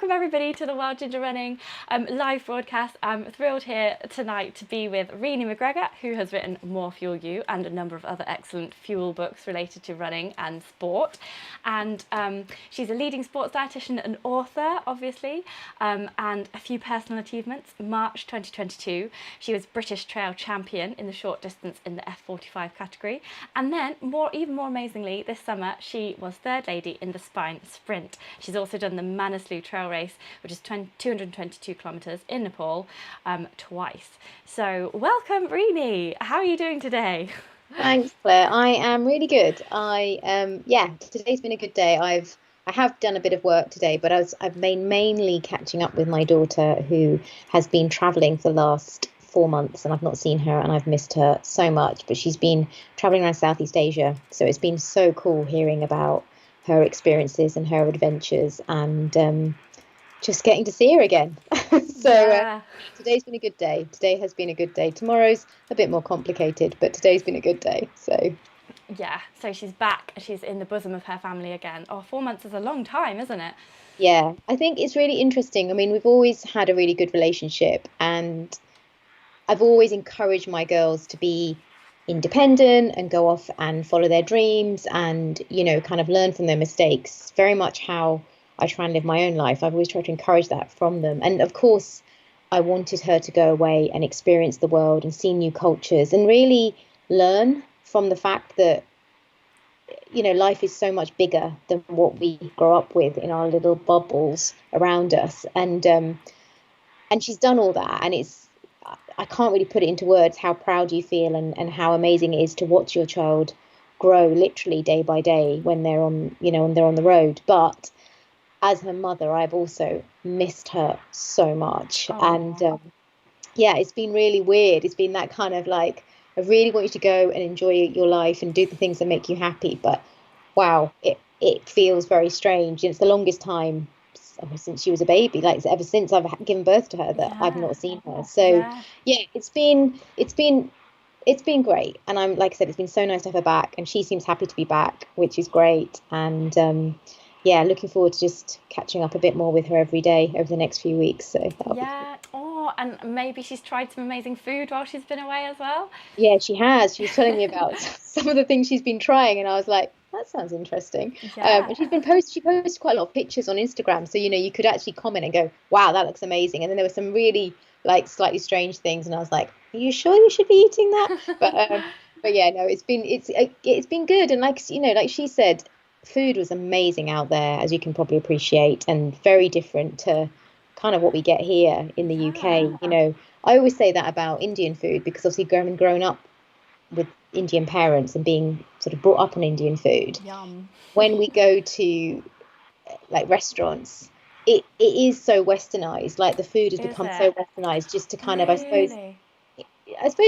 welcome everybody to the Wild Ginger Running live broadcast. I'm thrilled here tonight to be with Renee McGregor, who has written More Fuel You and a number of other excellent fuel books related to running and sport. And she's a leading sports dietitian and author, obviously, and a few personal achievements. March 2022, she was British Trail Champion in the short distance in the F45 category. And then, even more amazingly, this summer, she was third lady in the Spine Sprint. She's also done the Manaslu Trail Race, which is 222 kilometres in Nepal, twice. So welcome, Renee. How are you doing today? Thanks, Claire. I am really good. Today's been a good day. I have done a bit of work today, but I've been mainly catching up with my daughter, who has been travelling for the last 4 months, and I've not seen her, and I've missed her so much. But she's been travelling around Southeast Asia, so it's been so cool hearing about her experiences and her adventures, and just getting to see her again. Today's been a good day. Today has been a good day. Tomorrow's a bit more complicated, but today's been a good day. So she's back. She's in the bosom of her family again. 4 months is a long time, isn't it? Yeah, I think it's really interesting. I mean, we've always had a really good relationship, and I've always encouraged my girls to be independent and go off and follow their dreams and, kind of learn from their mistakes. Very much how I try and live my own life. I've always tried to encourage that from them. And of course, I wanted her to go away and experience the world and see new cultures and really learn from the fact that, life is so much bigger than what we grow up with in our little bubbles around us. And she's done all that. And I can't really put it into words how proud you feel and how amazing it is to watch your child grow literally day by day when they're on, when they're on the road. But as her mother, I've also missed her so much. And it's been really weird. It's been that kind of like, I really want you to go and enjoy your life and do the things that make you happy. But wow, it feels very strange. And it's the longest time since she was a baby, like ever since I've given birth to her, that I've not seen her. So it's been great. And I'm, like I said, it's been so nice to have her back, and she seems happy to be back, which is great. And looking forward to just catching up a bit more with her every day over the next few weeks. So and maybe she's tried some amazing food while she's been away as well. Yeah, she has. She was telling me about some of the things she's been trying, and I was like, that sounds interesting. And she posted quite a lot of pictures on Instagram, so you could actually comment and go, wow, that looks amazing. And then there were some really like slightly strange things, and I was like, are you sure you should be eating that? But yeah, no, it's been good. And like she said, food was amazing out there, as you can probably appreciate, and very different to kind of what we get here in the UK. I always say that about Indian food, because obviously grown up with Indian parents and being sort of brought up on Indian food. Yum. When we go to like restaurants, it is so westernized. Like the food has become so westernized, just to kind of, I suppose,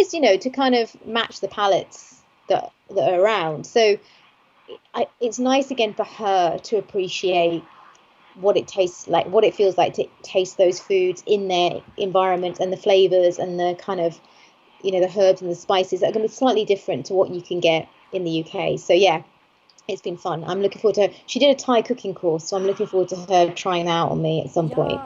to kind of match the palates that are around. So it's nice again for her to appreciate what it tastes like, what it feels like to taste those foods in their environment, and the flavors and the kind of, the herbs and the spices that are going to be slightly different to what you can get in the UK. So yeah, it's been fun. I'm looking forward to she did a Thai cooking course, so I'm looking forward to her trying that out on me at some point.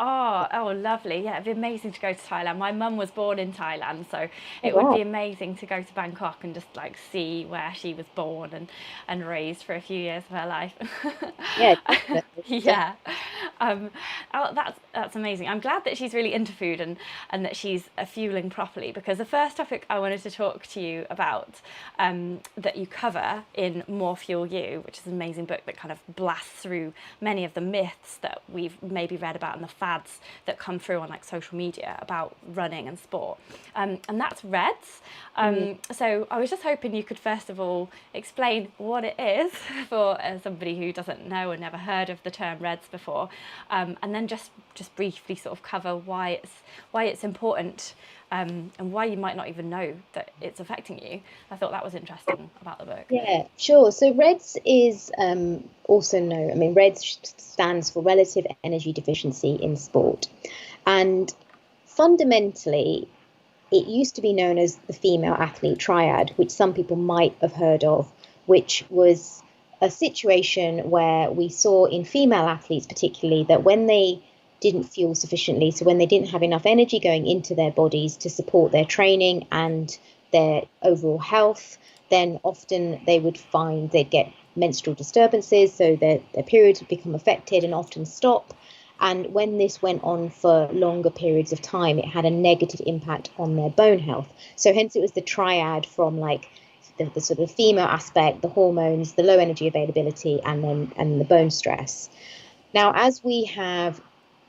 Oh, lovely. Yeah, it'd be amazing to go to Thailand. My mum was born in Thailand, so it would be amazing to go to Bangkok and just like see where she was born and raised for a few years of her life. Yeah. Yeah. That's amazing. I'm glad that she's really into food and that she's fueling properly, because the first topic I wanted to talk to you about that you cover in More Fuel You, which is an amazing book that kind of blasts through many of the myths that we've maybe read about and the fads that come through on like social media about running and sport, and that's REDS. So I was just hoping you could first of all explain what it is for somebody who doesn't know and never heard of the term REDS before, and then just briefly sort of cover why it's important, and why you might not even know that it's affecting you. I thought that was interesting about the book. Yeah, sure. So REDS is also known, REDS stands for Relative Energy Deficiency in Sport. And fundamentally, it used to be known as the female athlete triad, which some people might have heard of, which was a situation where we saw in female athletes particularly that when they didn't fuel sufficiently, so when they didn't have enough energy going into their bodies to support their training and their overall health, then often they would find they'd get menstrual disturbances, so their periods would become affected and often stop. And when this went on for longer periods of time, it had a negative impact on their bone health. So hence it was the triad from like the sort of female aspect, the hormones, the low energy availability, and the bone stress. Now, as we have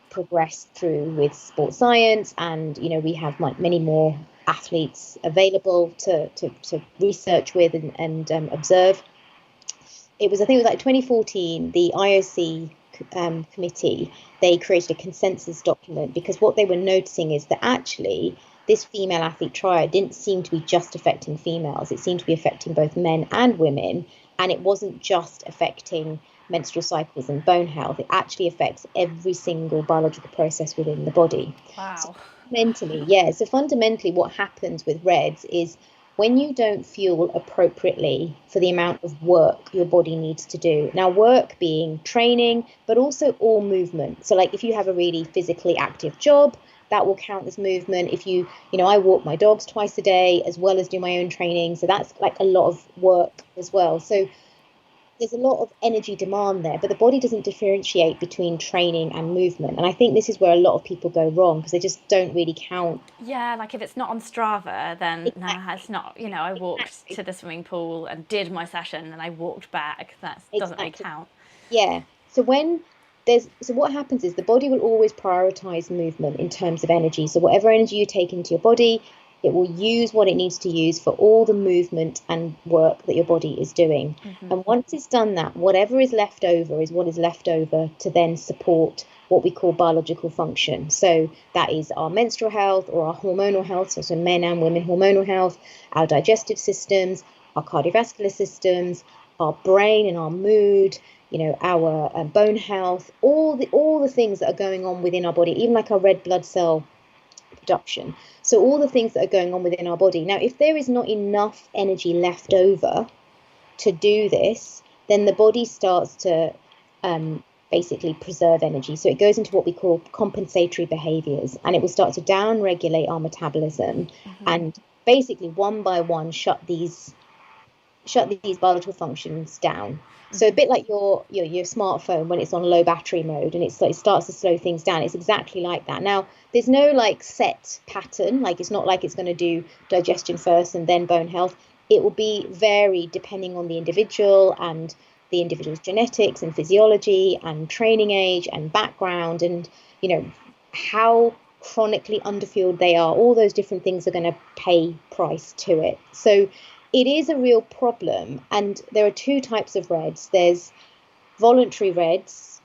progressed through with sports science, and we have many more athletes available to research with and observe, I think it was like 2014, the IOC committee, they created a consensus document, because what they were noticing is that actually this female athlete triad didn't seem to be just affecting females. It seemed to be affecting both men and women, and it wasn't just affecting menstrual cycles and bone health. It actually affects every single biological process within the body. Wow. So fundamentally what happens with RED-S is when you don't fuel appropriately for the amount of work your body needs to do. Now, work being training, but also all movement. So like if you have a really physically active job, that will count as movement. If I walk my dogs twice a day as well as do my own training. So that's like a lot of work as well. So there's a lot of energy demand there, but the body doesn't differentiate between training and movement. And I think this is where a lot of people go wrong, because they just don't really count. Yeah, like if it's not on Strava, then Exactly. no, it's not, I walked to the swimming pool and did my session and I walked back. That doesn't really count. Yeah. So what happens is the body will always prioritize movement in terms of energy. So whatever energy you take into your body, it will use what it needs to use for all the movement and work that your body is doing. Mm-hmm. And once it's done that, whatever is left over is what is left over to then support what we call biological function. So that is our menstrual health or our hormonal health, so men and women hormonal health, our digestive systems, our cardiovascular systems, our brain and our mood, our bone health, all the things that are going on within our body, even like our red blood cell production. So all the things that are going on within our body. Now, if there is not enough energy left over to do this, then the body starts to basically preserve energy. So it goes into what we call compensatory behaviors, and it will start to down-regulate our metabolism, and basically one by one shut these biological functions down. So a bit like your smartphone when it's on low battery mode and it starts to slow things down. It's exactly like that. Now, there's no like set pattern. Like it's not like it's going to do digestion first and then bone health. It will be varied depending on the individual and the individual's genetics and physiology and training age and background and, how chronically underfueled they are. All those different things are going to pay price to it. So it is a real problem, and there are two types of RED-S. There's voluntary RED-S,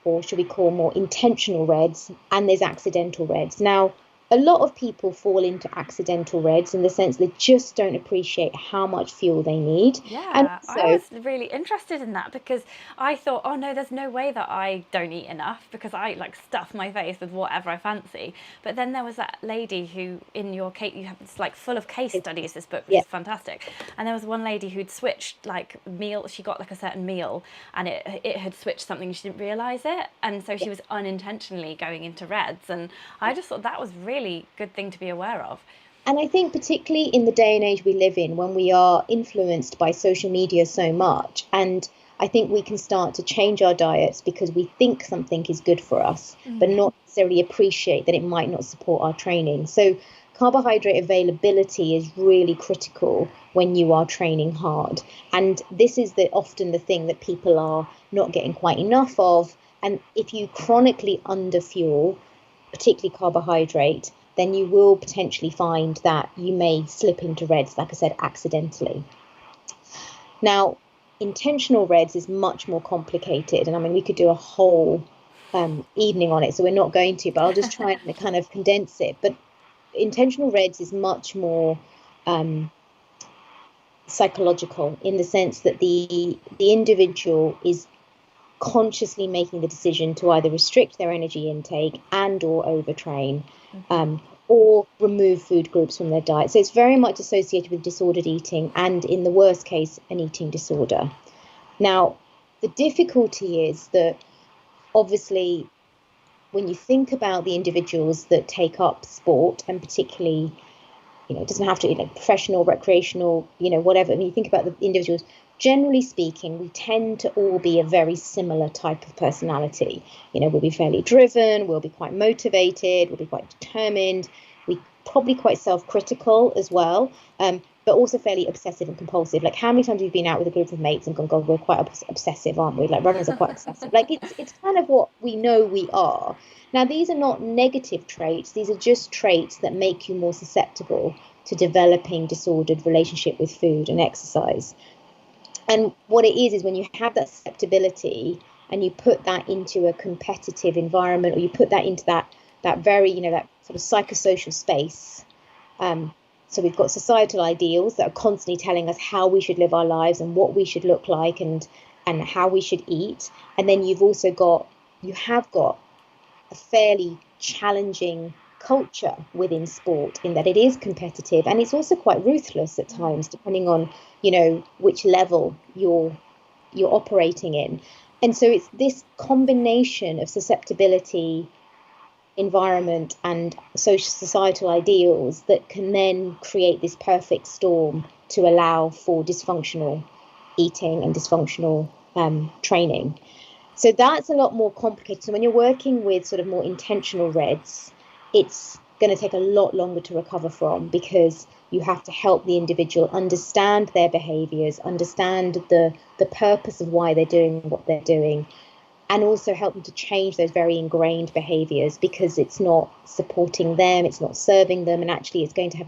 or should we call more intentional RED-S, and there's accidental RED-S. Now, a lot of people fall into accidental RED-S in the sense they just don't appreciate how much fuel they need. Yeah, and so, I was really interested in that because I thought, oh no, there's no way that I don't eat enough because I like stuff my face with whatever I fancy. But then there was that lady who, in your case, you have it's like full of case studies, this book, which is fantastic. And there was one lady who'd switched like meal, she got like a certain meal and it had switched something, she didn't realise it. And so she was unintentionally going into RED-S, and I just thought that was really good thing to be aware of. And I think particularly in the day and age we live in, when we are influenced by social media so much, and I think we can start to change our diets because we think something is good for us, but not necessarily appreciate that it might not support our training. So carbohydrate availability is really critical when you are training hard. And this is often the thing that people are not getting quite enough of. And if you chronically underfuel, particularly carbohydrate, then you will potentially find that you may slip into RED-S, like I said, accidentally. Now, intentional RED-S is much more complicated, and I mean, we could do a whole evening on it, so we're not going to, but I'll just try and kind of condense it. But intentional RED-S is much more psychological in the sense that the individual is consciously making the decision to either restrict their energy intake and or overtrain, or remove food groups from their diet. So it's very much associated with disordered eating and, in the worst case, an eating disorder. Now, the difficulty is that obviously when you think about the individuals that take up sport, and particularly, it doesn't have to be like professional, recreational, whatever. When you think about the individuals, generally speaking, we tend to all be a very similar type of personality. We'll be fairly driven, we'll be quite motivated, we'll be quite determined, we probably quite self-critical as well, but also fairly obsessive and compulsive. Like, how many times have you been out with a group of mates and gone, God, we're quite obsessive, aren't we? Like, runners are quite obsessive. Like, it's kind of what we know we are. Now, these are not negative traits. These are just traits that make you more susceptible to developing disordered relationship with food and exercise. And what it is when you have that susceptibility and you put that into a competitive environment, or you put that into that very, that sort of psychosocial space. So we've got societal ideals that are constantly telling us how we should live our lives and what we should look like and how we should eat. And then you have got a fairly challenging culture within sport, in that it is competitive and it's also quite ruthless at times, depending on which level you're operating in. And so it's this combination of susceptibility, environment, and social societal ideals that can then create this perfect storm to allow for dysfunctional eating and dysfunctional training. So that's a lot more complicated. So when you're working with sort of more intentional REDs, it's going to take a lot longer to recover from, because you have to help the individual understand their behaviours, understand the purpose of why they're doing what they're doing, and also help them to change those very ingrained behaviours, because it's not supporting them, it's not serving them, and actually it's going to have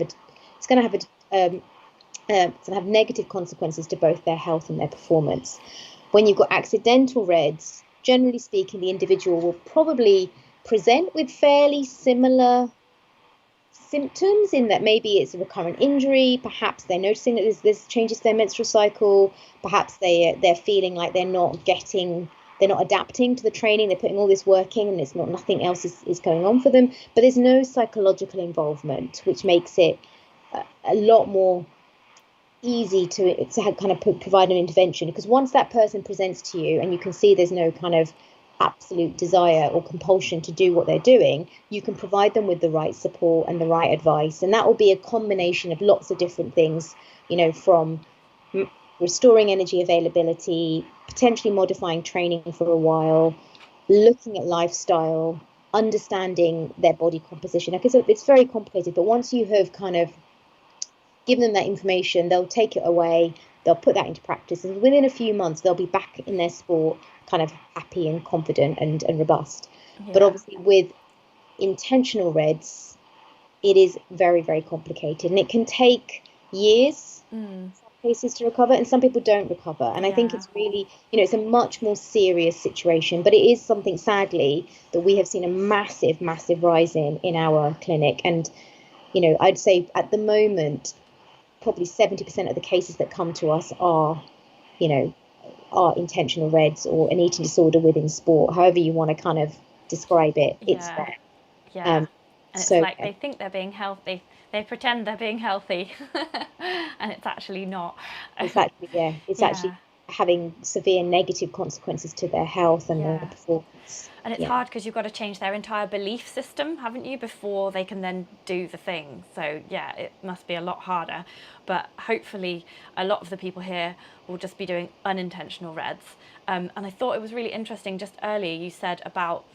negative consequences to both their health and their performance. When you've got accidental REDs, generally speaking, the individual will probably present with fairly similar symptoms, in that maybe it's a recurrent injury, perhaps they're noticing that there's changes to their menstrual cycle, perhaps they're feeling like they're not adapting to the training, they're putting all this work in and nothing else is going on for them, but there's no psychological involvement, which makes it a lot more easy to kind of provide an intervention. Because once that person presents to you and you can see there's no kind of absolute desire or compulsion to do what they're doing, you can provide them with the right support and the right advice, and that will be a combination of lots of different things, from restoring energy availability, potentially modifying training for a while, looking at lifestyle, understanding their body composition. Like, it's very complicated, but once you have kind of given them that information, they'll take it away, they'll put that into practice, and within a few months they'll be back in their sport kind of happy and confident and robust. Yeah. But obviously with intentional REDs, it is very, very complicated, and it can take years in some cases to recover, and some people don't recover. And I think it's really, it's a much more serious situation, but it is something, sadly, that we have seen a massive, massive rise in our clinic. And, I'd say at the moment, probably 70% of the cases that come to us are intentional REDs or an eating disorder within sport, however you want to kind of describe it. It's there. Yeah. And it's like they think they're being healthy. They pretend they're being healthy and it's actually not. Exactly, yeah. It's actually having severe negative consequences to their health and their performance. And it's hard because you've got to change their entire belief system, haven't you, before they can then do the thing. So, yeah, it must be a lot harder. But hopefully a lot of the people here will just be doing unintentional REDs. And I thought it was really interesting, just earlier you said about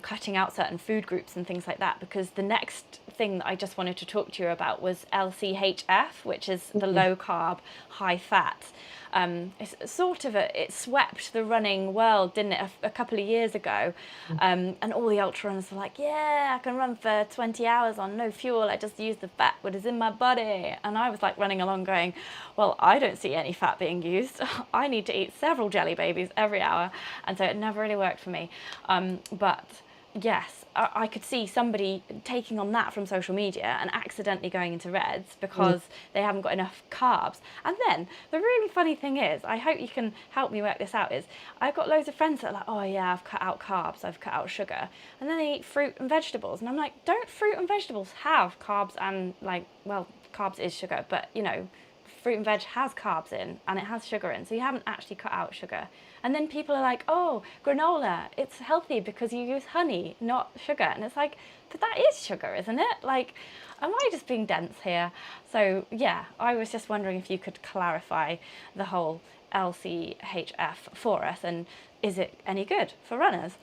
cutting out certain food groups and things like that, because the next thing that I just wanted to talk to you about was LCHF, which is the low carb, high fat. It's sort of it swept the running world, didn't it, a couple of years ago? And all the ultra runners were like, yeah, I can run for 20 hours on no fuel. I just use the fat that is in my body. And I was like running along going, well, I don't see any fat being used. I need to eat several jelly babies every hour. And so it never really worked for me. But yes, I could see somebody taking on that from social media and accidentally going into REDs because they haven't got enough carbs. And then the really funny thing is, I hope you can help me work this out, is I've got loads of friends that are like, oh yeah, I've cut out carbs, I've cut out sugar. And then they eat fruit and vegetables. And I'm like, don't fruit and vegetables have carbs and carbs is sugar, but fruit and veg has carbs in and it has sugar in, so you haven't actually cut out sugar. And then people are like, oh, granola, it's healthy because you use honey, not sugar. And it's like, but that is sugar, isn't it? Like, am I just being dense here? So yeah, I was just wondering if you could clarify the whole LCHF for us, and is it any good for runners?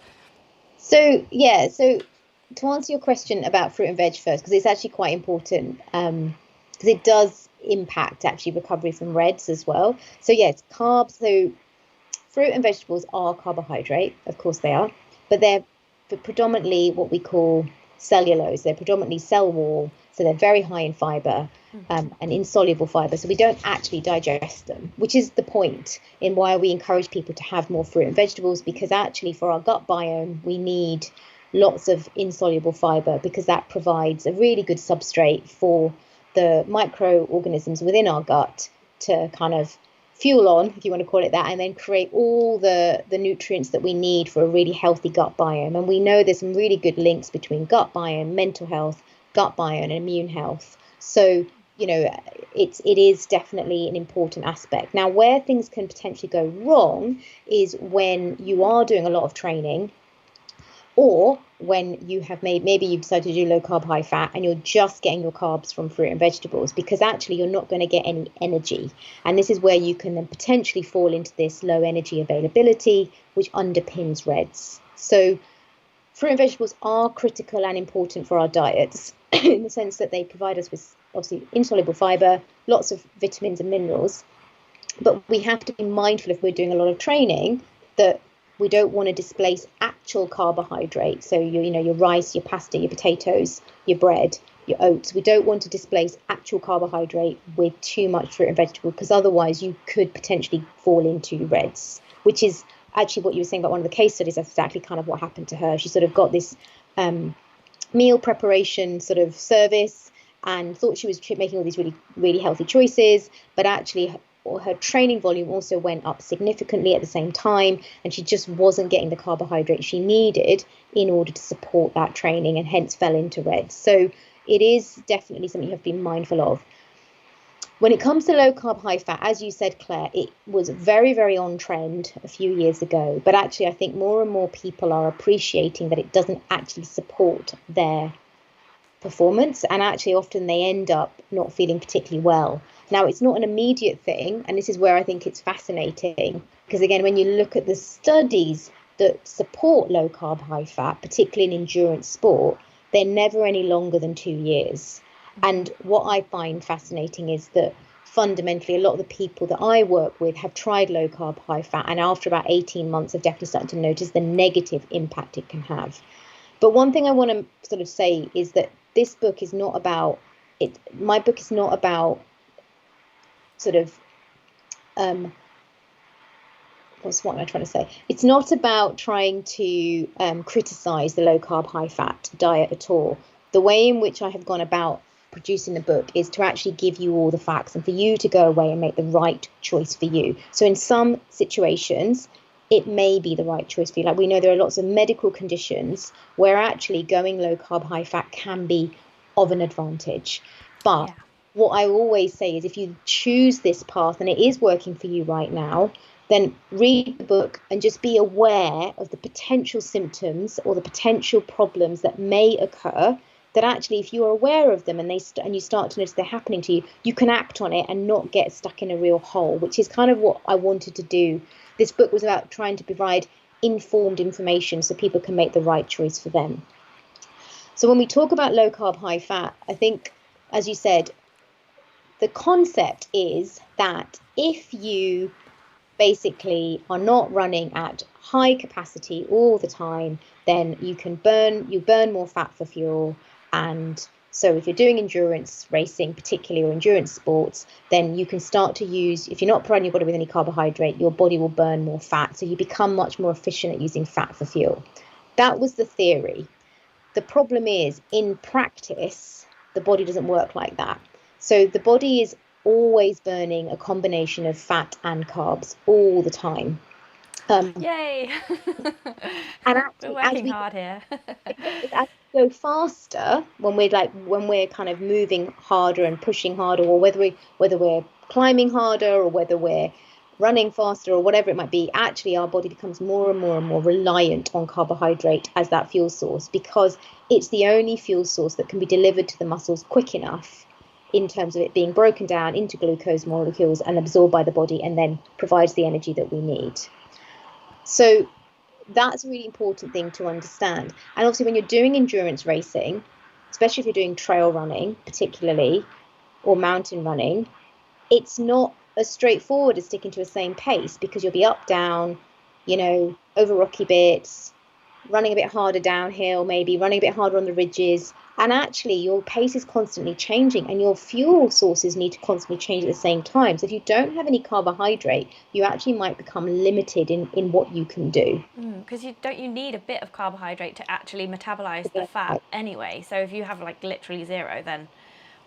So yeah, so to answer your question about fruit and veg first, because it's actually quite important, because it does impact actually recovery from RED-S as well. So yes, carbs. So fruit and vegetables are carbohydrate, of course they are, but they're predominantly what we call cellulose. They're predominantly cell wall, so they're very high in fiber and insoluble fiber. So we don't actually digest them, which is the point in why we encourage people to have more fruit and vegetables, because actually for our gut biome, we need lots of insoluble fiber, because that provides a really good substrate for the microorganisms within our gut to kind of fuel on, if you want to call it that, and then create all the nutrients that we need for a really healthy gut biome. And we know there's some really good links between gut biome, mental health, gut biome, and immune health. So, you know, it is definitely an important aspect. Now, where things can potentially go wrong is when you are doing a lot of training, or when you have maybe you've decided to do low carb, high fat, and you're just getting your carbs from fruit and vegetables, because actually you're not going to get any energy. And this is where you can then potentially fall into this low energy availability, which underpins RED-S. So fruit and vegetables are critical and important for our diets in the sense that they provide us with obviously insoluble fiber, lots of vitamins and minerals. But we have to be mindful, if we're doing a lot of training, that we don't want to displace actual carbohydrates. So your rice, your pasta, your potatoes, your bread, your oats. We don't want to displace actual carbohydrate with too much fruit and vegetable, because otherwise you could potentially fall into RED-S, which is actually what you were saying about one of the case studies. That's exactly kind of what happened to her. She sort of got this meal preparation sort of service and thought she was making all these really, really healthy choices, but actually her training volume also went up significantly at the same time, and she just wasn't getting the carbohydrates she needed in order to support that training, and hence fell into RED-S. So it is definitely something you have to be mindful of. When it comes to low carb, high fat, as you said, Claire, it was very, very on trend a few years ago, but actually I think more and more people are appreciating that it doesn't actually support their performance, and actually often they end up not feeling particularly well. Now, it's not an immediate thing, and this is where I think it's fascinating, because again, when you look at the studies that support low carb, high fat, particularly in endurance sport, they're never any longer than 2 years. And what I find fascinating is that fundamentally a lot of the people that I work with have tried low carb, high fat, and after about 18 months have definitely started to notice the negative impact it can have. But one thing I want to sort of say is that this book is not about it. My book is not about sort of what am I trying to say? It's not about trying to criticize the low carb, high fat diet at all. The way in which I have gone about producing the book is to actually give you all the facts and for you to go away and make the right choice for you. So in some situations, it may be the right choice for you. Like we know there are lots of medical conditions where actually going low carb, high fat can be of an advantage. But what I always say is if you choose this path and it is working for you right now, then read the book and just be aware of the potential symptoms or the potential problems that may occur, that actually if you are aware of them and you start to notice they're happening to you, you can act on it and not get stuck in a real hole, which is kind of what I wanted to do. This book was about trying to provide informed information so people can make the right choice for them. So when we talk about low carb, high fat, I think, as you said, the concept is that if you basically are not running at high capacity all the time, then you burn more fat for fuel. And so if you're doing endurance racing, particularly, or endurance sports, then you can start to use, if you're not providing your body with any carbohydrate, your body will burn more fat. So you become much more efficient at using fat for fuel. That was the theory. The problem is, in practice, the body doesn't work like that. So the body is always burning a combination of fat and carbs all the time. Um, Yay! and We're actually, working hard here. as we go faster, when we're kind of moving harder and pushing harder, or whether we're climbing harder, or whether we're running faster, or whatever it might be, actually our body becomes more and more and more reliant on carbohydrate as that fuel source, because it's the only fuel source that can be delivered to the muscles quick enough in terms of it being broken down into glucose molecules and absorbed by the body, and then provides the energy that we need. So that's a really important thing to understand. And obviously, when you're doing endurance racing, especially if you're doing trail running, particularly, or mountain running, it's not as straightforward as sticking to a same pace, because you'll be up, down, over rocky bits, running a bit harder downhill, maybe running a bit harder on the ridges. And actually, your pace is constantly changing, and your fuel sources need to constantly change at the same time. So if you don't have any carbohydrate, you actually might become limited in what you can do. Because you need a bit of carbohydrate to actually metabolize the fat anyway. So if you have like literally zero, then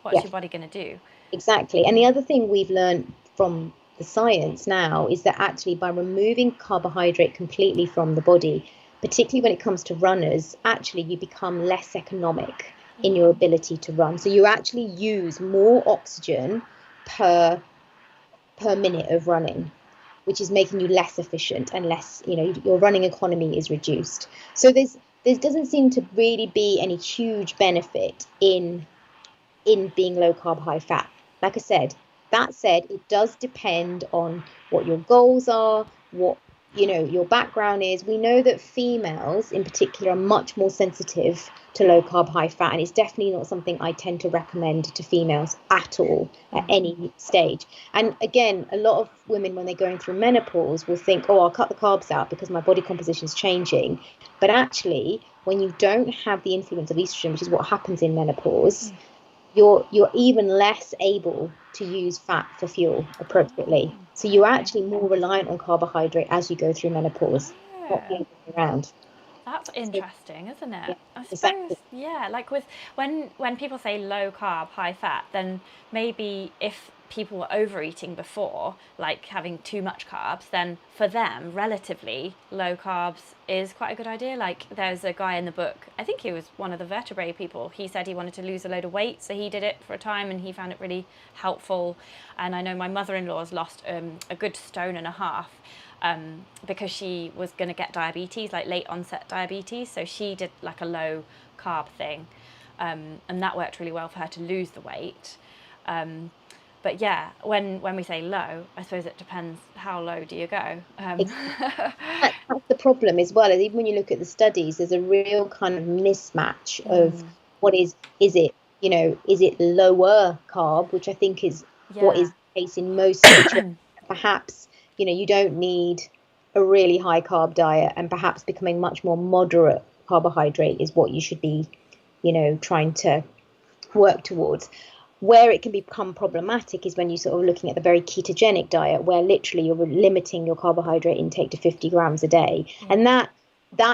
what's your body going to do? Exactly. And the other thing we've learned from the science now is that actually by removing carbohydrate completely from the body, particularly when it comes to runners, actually you become less economic in your ability to run. So you actually use more oxygen per minute of running, which is making you less efficient and less, your running economy is reduced. So there doesn't seem to really be any huge benefit in being low carb, high fat. Like I said, that said, it does depend on what your goals are, what your background is. We know that females in particular are much more sensitive to low carb, high fat, and it's definitely not something I tend to recommend to females at all at any stage. And again, a lot of women, when they're going through menopause, will think, oh, I'll cut the carbs out because my body composition is changing. But actually, when you don't have the influence of estrogen, which is what happens in menopause, you're even less able to use fat for fuel appropriately. So you're actually more reliant on carbohydrate as you go through menopause, not the other way around. That's interesting, isn't Yeah, it? I suppose, exactly. yeah, like with when people say low carb, high fat, then maybe if people were overeating before, like having too much carbs, then for them, relatively low carbs is quite a good idea. Like there's a guy in the book, I think he was one of the vertebrate people. He said he wanted to lose a load of weight, so he did it for a time and he found it really helpful. And I know my mother-in-law's lost a good 1.5 stone. Because she was going to get diabetes, like late onset diabetes. So she did like a low carb thing. And that worked really well for her to lose the weight. But yeah, when we say low, I suppose it depends how low do you go. That's the problem as well. Is even when you look at the studies, there's a real kind of mismatch of what is it, is it lower carb, which I think is what is the case in most situations. Perhaps, you don't need a really high carb diet, and perhaps becoming much more moderate carbohydrate is what you should be, trying to work towards. Where it can become problematic is when you're sort of looking at the very ketogenic diet, where literally you're limiting your carbohydrate intake to 50 grams a day. And that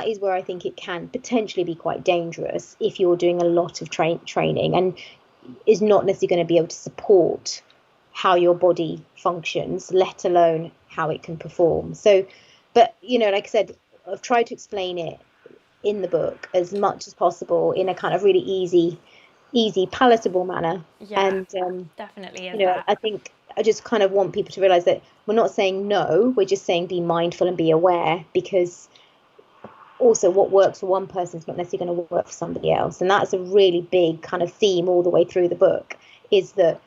is where I think it can potentially be quite dangerous if you're doing a lot of training, and is not necessarily going to be able to support how your body functions, let alone how it can perform. So, but, like I said, I've tried to explain it in the book as much as possible in a kind of really easy, palatable manner. Yeah, And definitely is that. I think I just kind of want people to realize that we're not saying no, we're just saying be mindful and be aware, because also what works for one person is not necessarily going to work for somebody else. And that's a really big kind of theme all the way through the book, is that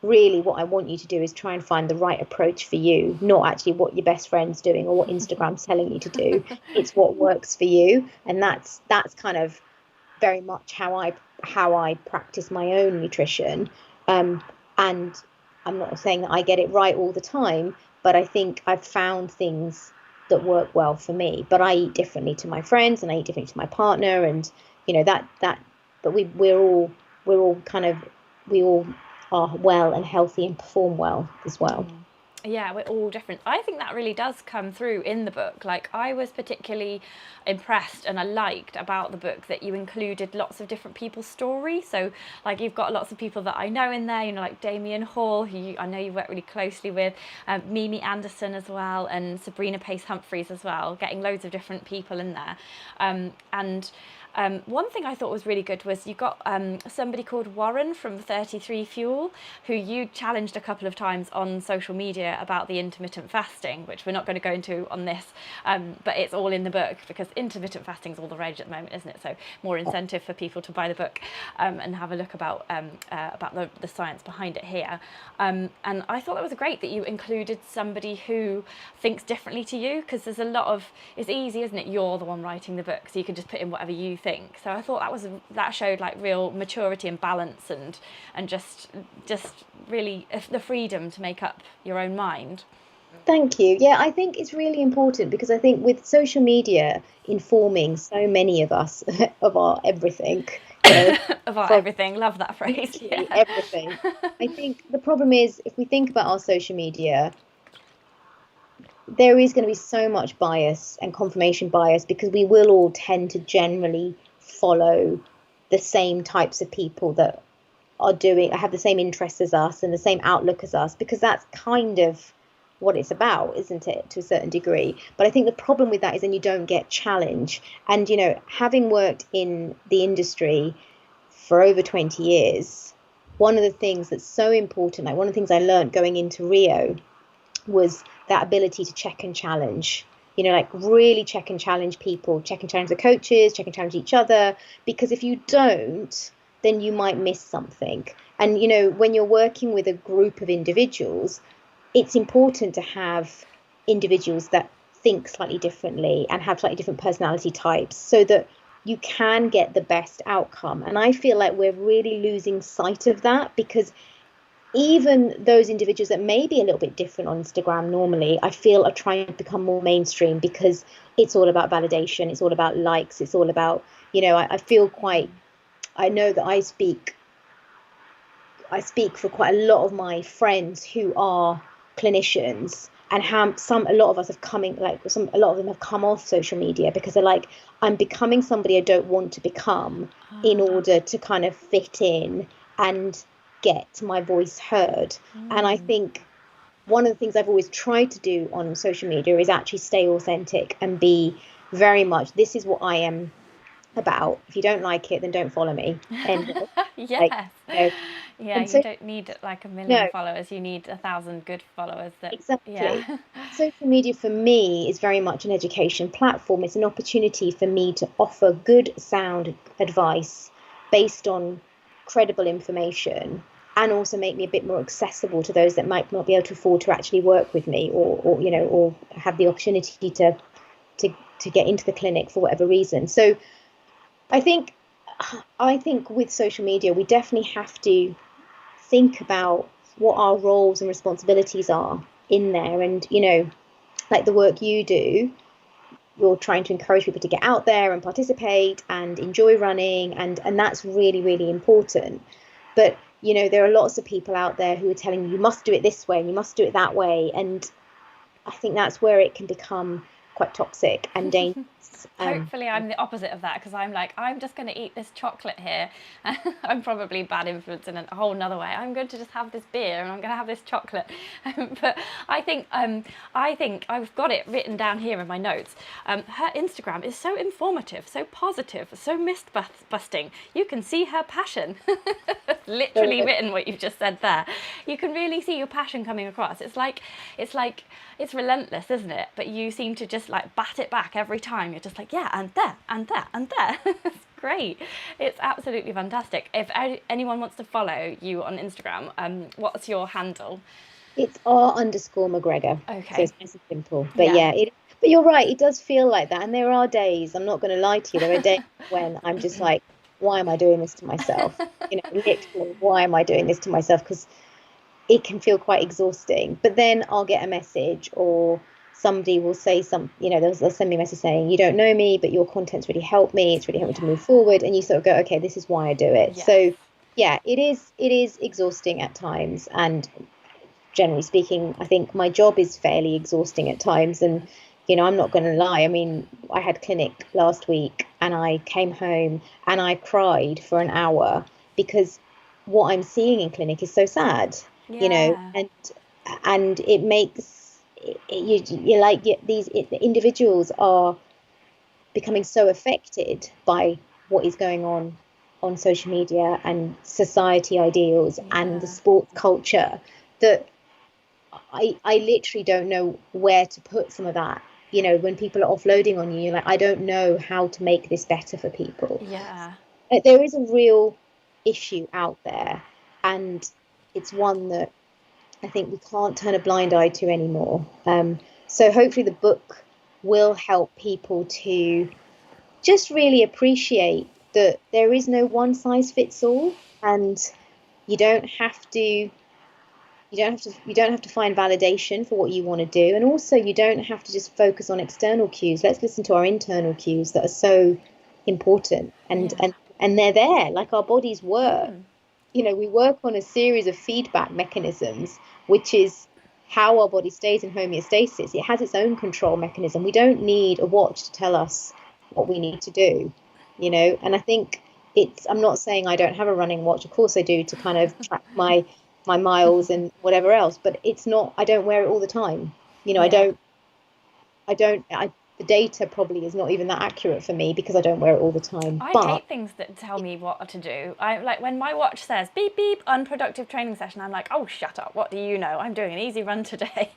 really what I want you to do is try and find the right approach for you, not actually what your best friend's doing or what Instagram's telling you to do. It's what works for you. And that's kind of very much how I practice my own nutrition. And I'm not saying that I get it right all the time, but I think I've found things that work well for me. But I eat differently to my friends, and I eat differently to my partner, and but we all are well and healthy and perform well as well. Yeah, we're all different. I think that really does come through in the book. Like, I was particularly impressed and I liked about the book that you included lots of different people's stories. So, like, you've got lots of people that I know in there, you know, like Damien Hall, who I know you work really closely with, Mimi Anderson as well, and Sabrina Pace Humphreys as well, getting loads of different people in there. And one thing I thought was really good was you got somebody called Warren from 33 Fuel, who you challenged a couple of times on social media about the intermittent fasting, which we're not going to go into on this, but it's all in the book because intermittent fasting is all the rage at the moment, isn't it? So more incentive for people to buy the book and have a look about the science behind it here. And I thought that was great that you included somebody who thinks differently to you, because there's a lot of, it's easy, isn't it? You're the one writing the book, so you can just put in whatever you think. So I thought that showed like real maturity and balance and just really the freedom to make up your own mind. Thank you. Yeah, I think it's really important because I think with social media informing so many of us of our everything, you know, of our everything, love that phrase. Yeah. Everything. I think the problem is if we think about our social media, there is going to be so much bias and confirmation bias because we will all tend to generally follow the same types of people that have the same interests as us and the same outlook as us, because that's kind of what it's about, isn't it, to a certain degree. But I think the problem with that is then you don't get challenge. And, you know, having worked in the industry for over 20 years, one of the things that's so important, like one of the things I learned going into Rio was that ability to check and challenge, you know, like really check and challenge people, check and challenge the coaches, check and challenge each other, because if you don't, then you might miss something. And, you know, when you're working with a group of individuals, it's important to have individuals that think slightly differently and have slightly different personality types so that you can get the best outcome. And I feel like we're really losing sight of that, because even those individuals that may be a little bit different on Instagram normally, I feel are trying to become more mainstream because it's all about validation. It's all about likes. It's all about, you know, I know that I speak for quite a lot of my friends who are clinicians, and a lot of us have a lot of them have come off social media because they're like, I'm becoming somebody I don't want to become in order to kind of fit in and get my voice heard. And I think one of the things I've always tried to do on social media is actually stay authentic and be very much, this is what I am about. If you don't like it, then don't follow me. And yes. like, yeah, you don't need like a million followers. You need 1,000 good followers. Exactly. Yeah. Social media for me is very much an education platform. It's an opportunity for me to offer good, sound advice based on credible information, and also make me a bit more accessible to those that might not be able to afford to actually work with me, or you know, or have the opportunity to get into the clinic for whatever reason. So I think with social media, we definitely have to think about what our roles and responsibilities are in there. And, you know, like the work you do, you're trying to encourage people to get out there and participate and enjoy running. And that's really, really important. But, you know, there are lots of people out there who are telling you, you must do it this way and you must do it that way. And I think that's where it can become quite toxic and dangerous. Hopefully I'm the opposite of that, because I'm like, I'm just going to eat this chocolate here. I'm probably bad influence in a whole nother way. I'm going to just have this beer and I'm going to have this chocolate. But I think I've got it written down here in my notes. Her Instagram is so informative, so positive, so myth busting. You can see her passion. Literally written what you've just said there. You can really see your passion coming across. It's relentless, isn't it? But you seem to just like bat it back every time. You're just like, yeah, and there, and there, and there. It's great. It's absolutely fantastic. If anyone wants to follow you on Instagram, what's your handle? It's R_McGregor. Okay. So it's nice and simple. But but you're right, it does feel like that. And there are days, I'm not going to lie to you, there are days when I'm just like, why am I doing this to myself? You know, literally, why am I doing this to myself? Because it can feel quite exhausting. But then I'll get a message, or somebody will say they'll send me a message saying, you don't know me, but your content's really helped me. It's really helped me to move forward. And you sort of go, okay, this is why I do it. Yes. So yeah, it is exhausting at times. And generally speaking, I think my job is fairly exhausting at times. And, I'm not going to lie. I mean, I had clinic last week and I came home and I cried for an hour because what I'm seeing in clinic is so sad, Yeah. and it makes you like these individuals are becoming so affected by what is going on social media and society ideals and the Yeah. sports culture that I literally don't know where to put some of that. When people are offloading on you, you're like, I don't know how to make this better for people. Yeah. There is a real issue out there, and it's one that I think we can't turn a blind eye to anymore. So hopefully the book will help people to just really appreciate that there is no one size fits all, and you don't have to find validation for what you want to do, and also you don't have to just focus on external cues. Let's listen to our internal cues that are so important, and Yeah. and they're there, like our bodies work. Mm. We work on a series of feedback mechanisms, which is how our body stays in homeostasis. It has its own control mechanism. We don't need a watch to tell us what we need to do, and I think I'm not saying I don't have a running watch. Of course I do, to kind of track my miles and whatever else, but I don't wear it all the time. Yeah. The data probably is not even that accurate for me because I don't wear it all the time. I But hate things that tell me what to do. I like when my watch says beep beep unproductive training session. I'm like, oh, shut up. What do you know? I'm doing an easy run today,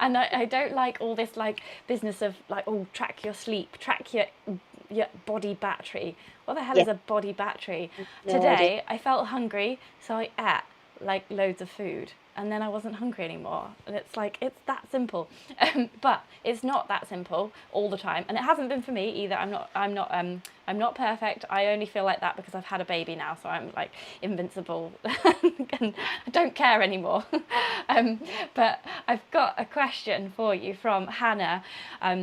and I don't like all this like business of like, oh, track your sleep, track your body battery. What the hell yeah, is a body battery? no idea. Today I felt hungry, so I ate like loads of food, and then I wasn't hungry anymore. And it's like, it's that simple. But it's not that simple all the time, and it hasn't been for me either. I'm not perfect. I only feel like that because I've had a baby now, so I'm like invincible and I don't care anymore. But I've got a question for you from Hannah,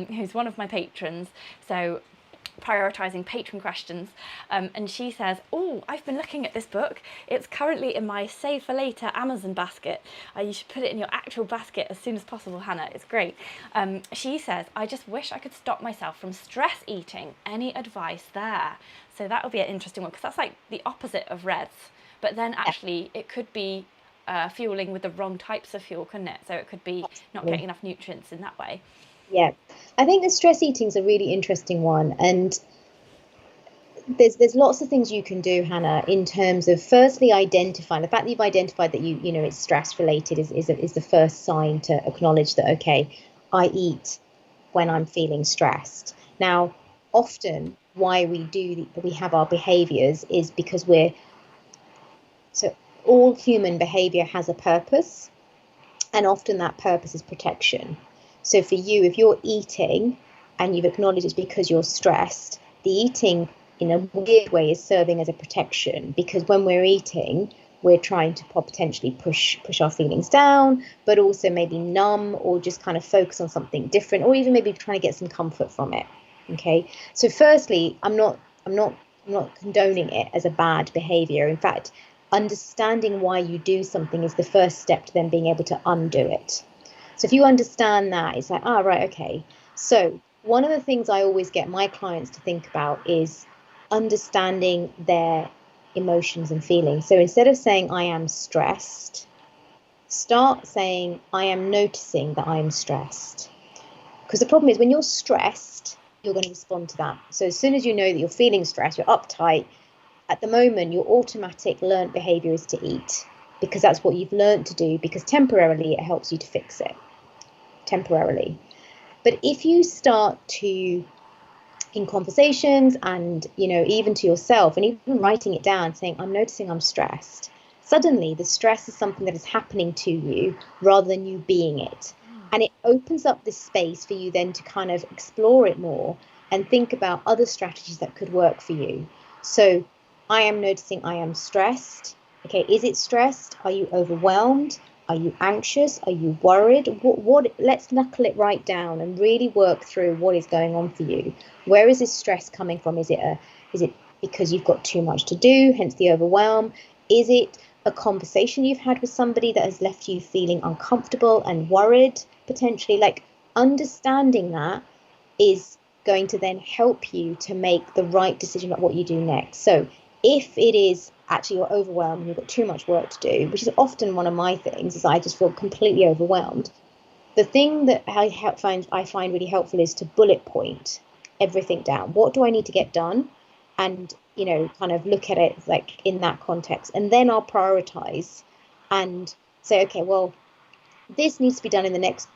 who's one of my patrons. So prioritizing patron questions, and she says, oh, I've been looking at this book. It's currently in my save for later Amazon basket. You should put it in your actual basket as soon as possible, Hannah. It's great. She says, I just wish I could stop myself from stress eating. Any advice there? So that would be an interesting one, because that's like the opposite of reds, but then actually it could be fueling with the wrong types of fuel, couldn't it? So it could be not getting enough nutrients in that way. Yeah, I think the stress eating is a really interesting one, and there's lots of things you can do, Hannah, in terms of firstly identifying the fact that you've identified that you know it's stress related is the first sign to acknowledge that, okay, I eat when I'm feeling stressed. Now, often why we have our behaviors is because all human behavior has a purpose, and often that purpose is protection. So for you, if you're eating and you've acknowledged it's because you're stressed, the eating in a weird way is serving as a protection, because when we're eating, we're trying to potentially push our feelings down, but also maybe numb or just kind of focus on something different, or even maybe trying to get some comfort from it. Okay. So firstly, I'm not condoning it as a bad behavior. In fact, understanding why you do something is the first step to then being able to undo it. So if you understand that, it's like, right, okay. So one of the things I always get my clients to think about is understanding their emotions and feelings. So instead of saying I am stressed, start saying I am noticing that I am stressed. Because the problem is when you're stressed, you're going to respond to that. So as soon as you know that you're feeling stressed, you're uptight, at the moment, your automatic learned behavior is to eat, because that's what you've learned to do, because temporarily it helps you to fix it. Temporarily. But if you start to, in conversations and even to yourself, and even writing it down, saying I'm noticing I'm stressed, suddenly the stress is something that is happening to you rather than you being it, and it opens up this space for you then to kind of explore it more and think about other strategies that could work for you. So I am noticing I am stressed. Okay, is it stressed? Are you overwhelmed? Are you anxious? Are you worried? What? Let's knuckle it right down and really work through what is going on for you. Where is this stress coming from? Is it because you've got too much to do, hence the overwhelm? Is it a conversation you've had with somebody that has left you feeling uncomfortable and worried, potentially. Like, understanding that is going to then help you to make the right decision about what you do next. So if it is actually you're overwhelmed and you've got too much work to do, which is often one of my things, is I just feel completely overwhelmed. The thing that I find really helpful is to bullet point everything down. What do I need to get done? And, kind of look at it like in that context. And then I'll prioritize and say, okay, well, this needs to be done in the next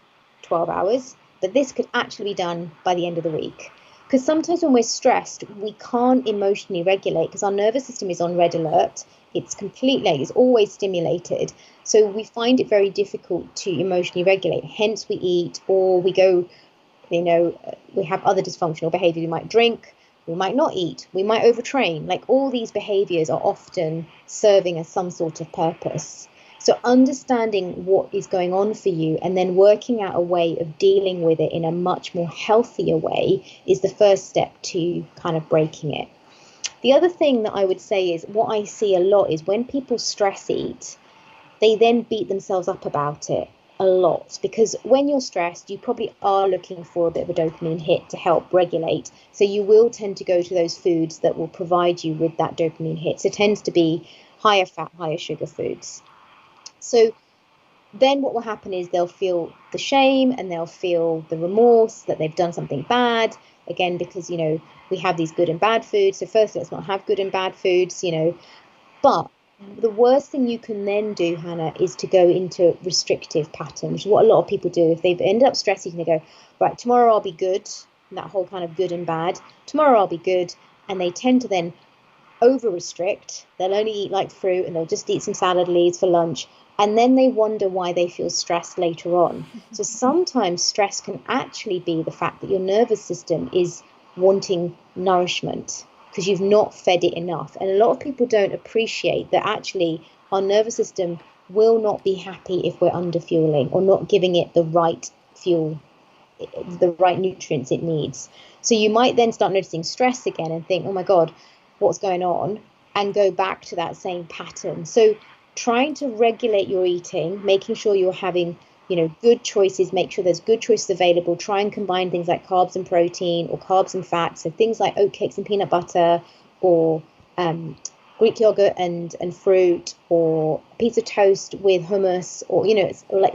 12 hours, but this could actually be done by the end of the week. Because sometimes when we're stressed, we can't emotionally regulate because our nervous system is on red alert. It's always stimulated. So we find it very difficult to emotionally regulate. Hence we eat, or we go, we have other dysfunctional behavior. We might drink, we might not eat, we might overtrain. Like, all these behaviors are often serving as some sort of purpose. So understanding what is going on for you and then working out a way of dealing with it in a much more healthier way is the first step to kind of breaking it. The other thing that I would say is, what I see a lot is when people stress eat, they then beat themselves up about it a lot, because when you're stressed, you probably are looking for a bit of a dopamine hit to help regulate. So you will tend to go to those foods that will provide you with that dopamine hit. So it tends to be higher fat, higher sugar foods. So then what will happen is they'll feel the shame and they'll feel the remorse that they've done something bad. Again, because, we have these good and bad foods. So first, let's not have good and bad foods, But the worst thing you can then do, Hannah, is to go into restrictive patterns, which is what a lot of people do. If they've ended up stressing, they go, right, tomorrow I'll be good. And that whole kind of good and bad. Tomorrow I'll be good. And they tend to then over restrict. They'll only eat like fruit and they'll just eat some salad leaves for lunch. And then they wonder why they feel stressed later on. So sometimes stress can actually be the fact that your nervous system is wanting nourishment because you've not fed it enough. And a lot of people don't appreciate that actually our nervous system will not be happy if we're underfueling or not giving it the right fuel, the right nutrients it needs. So you might then start noticing stress again and think, oh my God, what's going on? And go back to that same pattern. So trying to regulate your eating, making sure you're having, good choices, make sure there's good choices available. Try and combine things like carbs and protein or carbs and fats. So things like oatcakes and peanut butter, or Greek yogurt and fruit, or a piece of toast with hummus, or,